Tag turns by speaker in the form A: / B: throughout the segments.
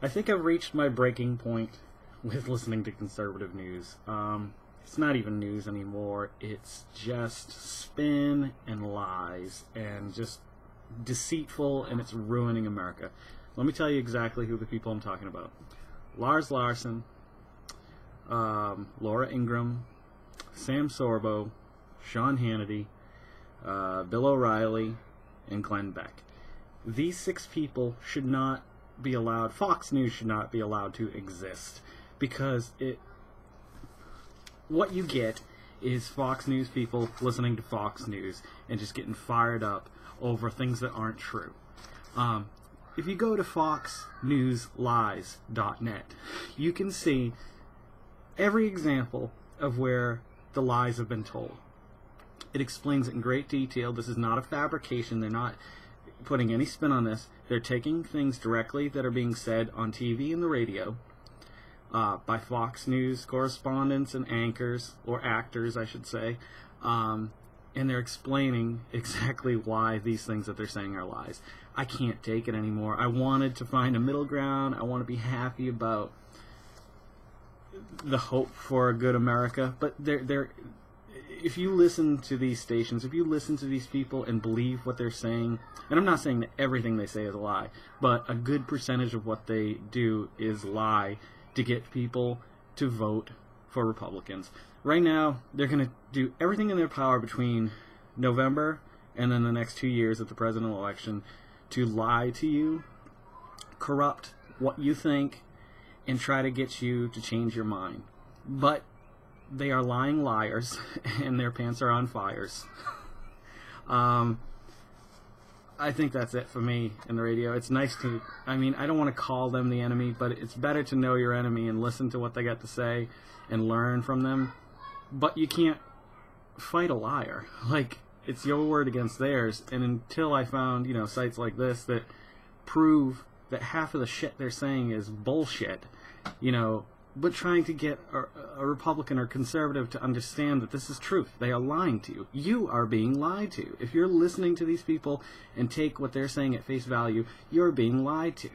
A: I think I've reached my breaking point with listening to conservative news. It's not even news anymore. It's just spin and lies and just deceitful, and it's ruining America. Let me tell you exactly who the people I'm talking about. Lars Larson, Laura Ingraham, Sam Sorbo, Sean Hannity, Bill O'Reilly, and Glenn Beck. These 6 people should not be allowed, Fox News should not be allowed to exist, because what you get is Fox News people listening to Fox News and just getting fired up over things that aren't true. If you go to foxnewslies.net, you can see every example of where the lies have been told. It explains it in great detail. This is not a fabrication. They're not putting any spin on this. They're taking things directly that are being said on TV and the radio by Fox News correspondents and anchors, or actors, I should say, and they're explaining exactly why these things that they're saying are lies. I can't take it anymore. I wanted to find a middle ground. I want to be happy about the hope for a good America, but if you listen to these stations, if you listen to these people and believe what they're saying, and I'm not saying that everything they say is a lie, but a good percentage of what they do is lie to get people to vote for Republicans. Right now, they're going to do everything in their power between November and then the next 2 years at the presidential election to lie to you, corrupt what you think, and try to get you to change your mind. But they are lying liars, and their pants are on fires. I think that's it for me in the radio. It's nice to, I don't want to call them the enemy, but it's better to know your enemy and listen to what they got to say and learn from them. But you can't fight a liar. Like, it's your word against theirs. And until I found, sites like this that prove that half of the shit they're saying is bullshit, but trying to get a Republican or conservative to understand that this is truth. They are lying to you. You are being lied to. If you're listening to these people and take what they're saying at face value, you're being lied to.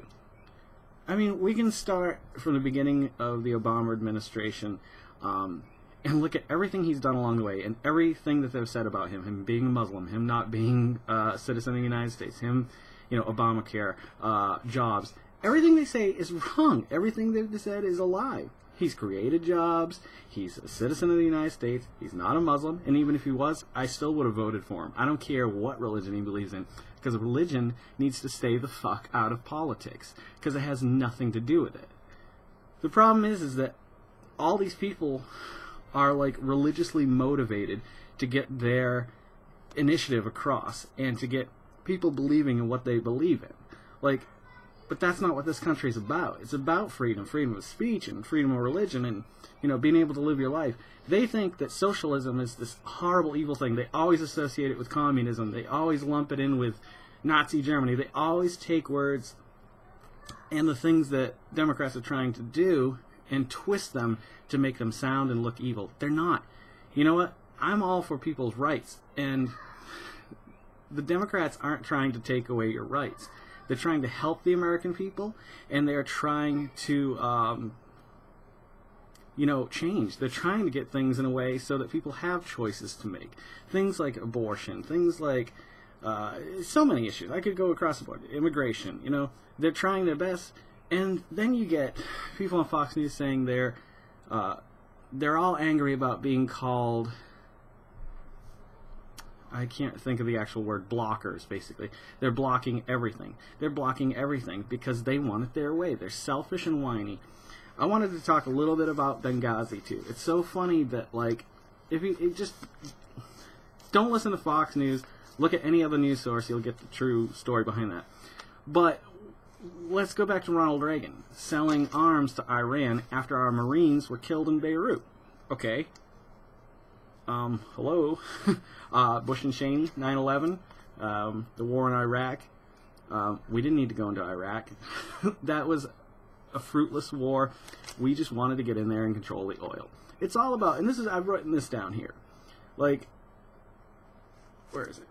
A: We can start from the beginning of the Obama administration and look at everything he's done along the way and everything that they've said about him being a Muslim, him not being a citizen of the United States, him, Obamacare, jobs. Everything they say is wrong. Everything they've said is a lie. He's created jobs. He's a citizen of the United States. He's not a Muslim. And even if he was, I still would have voted for him. I don't care what religion he believes in, because religion needs to stay the fuck out of politics, because it has nothing to do with it. The problem is that all these people are religiously motivated to get their initiative across and to get people believing in what they believe in. But that's not what this country is about. It's about freedom of speech and freedom of religion and, being able to live your life. They think that socialism is this horrible, evil thing. They always associate it with communism. They always lump it in with Nazi Germany. They always take words and the things that Democrats are trying to do and twist them to make them sound and look evil. They're not. You know what? I'm all for people's rights. And the Democrats aren't trying to take away your rights. They're trying to help the American people, and they're trying to, change. They're trying to get things in a way so that people have choices to make. Things like abortion, things like so many issues. I could go across the board. Immigration, they're trying their best. And then you get people on Fox News saying they're all angry about being called, I can't think of the actual word, blockers, basically. They're blocking everything. They're blocking everything because they want it their way. They're selfish and whiny. I wanted to talk a little bit about Benghazi, too. It's so funny that, if you just don't listen to Fox News, look at any other news source, you'll get the true story behind that. But let's go back to Ronald Reagan, selling arms to Iran after our Marines were killed in Beirut. Okay. Hello. Bush and Cheney, 9/11, the war in Iraq. We didn't need to go into Iraq. That was a fruitless war. We just wanted to get in there and control the oil. It's all about, and I've written this down here. Where is it?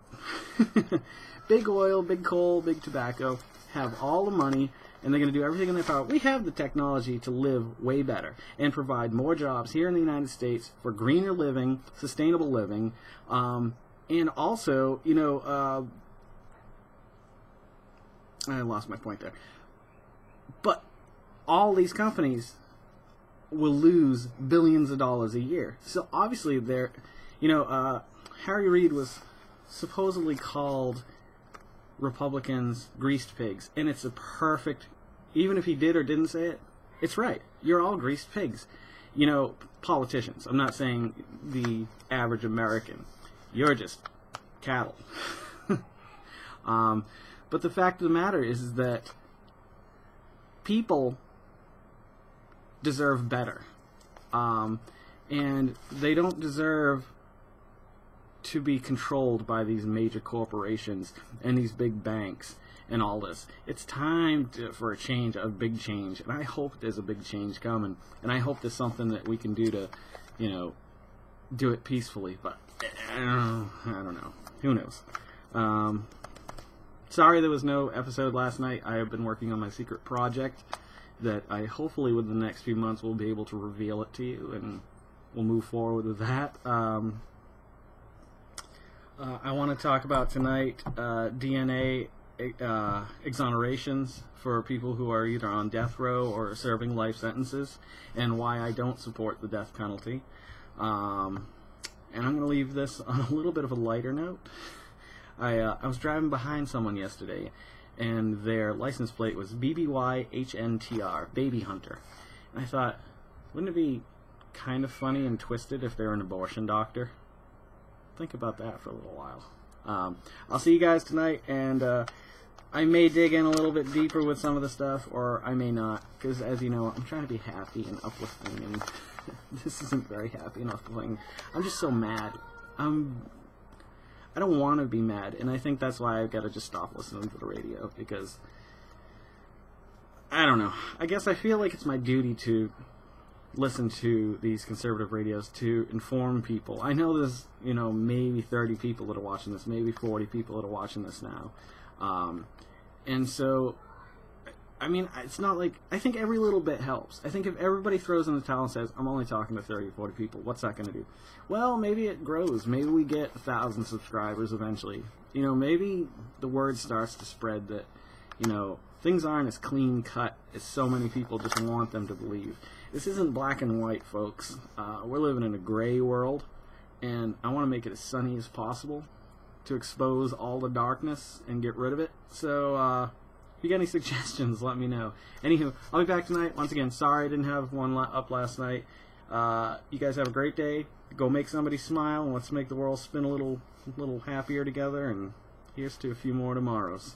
A: Big oil, big coal, big tobacco have all the money, and they're going to do everything in their power. We have the technology to live way better and provide more jobs here in the United States for greener living, sustainable living, and also, you know, I lost my point there. But all these companies will lose billions of dollars a year. So obviously they're, you know, Harry Reid was supposedly called Republicans greased pigs, and it's a perfect, even if he did or didn't say it, it's right. You're all greased pigs. You know, politicians. I'm not saying the average American. You're just cattle. But the fact of the matter is that people deserve better. And they don't deserve to be controlled by these major corporations and these big banks and all this. It's time for a change, a big change, and I hope there's a big change coming, and I hope there's something that we can do to, you know, do it peacefully, but I don't know. Who knows? Sorry there was no episode last night. I have been working on my secret project that I hopefully within the next few months will be able to reveal it to you, and we'll move forward with that. I want to talk about tonight DNA exonerations for people who are either on death row or serving life sentences, and why I don't support the death penalty. And I'm going to leave this on a little bit of a lighter note. I was driving behind someone yesterday, and their license plate was BBYHNTR, Baby Hunter. And I thought, wouldn't it be kind of funny and twisted if they're an abortion doctor? Think about that for a little while. I'll see you guys tonight, and I may dig in a little bit deeper with some of the stuff, or I may not, because as you know, I'm trying to be happy and uplifting, and this isn't very happy and uplifting. I'm just so mad. I don't want to be mad, and I think that's why I've got to just stop listening to the radio, because I don't know. I guess I feel like it's my duty to listen to these conservative radios to inform people. I know there's, you know, maybe 30 people that are watching this, maybe 40 people that are watching this now. And so, I mean, it's not like, I think every little bit helps. I think if everybody throws in the towel and says, I'm only talking to 30 or 40 people, what's that going to do? Well, maybe it grows. Maybe we get 1,000 subscribers eventually. You know, maybe the word starts to spread that, you know, things aren't as clean cut as so many people just want them to believe. This isn't black and white, folks. We're living in a gray world, and I want to make it as sunny as possible to expose all the darkness and get rid of it. So, if you got any suggestions, let me know. Anywho, I'll be back tonight. Once again, sorry I didn't have one up last night. You guys have a great day. Go make somebody smile, and let's make the world spin a little happier together, and here's to a few more tomorrows.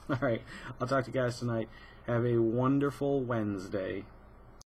A: All right, I'll talk to you guys tonight. Have a wonderful Wednesday.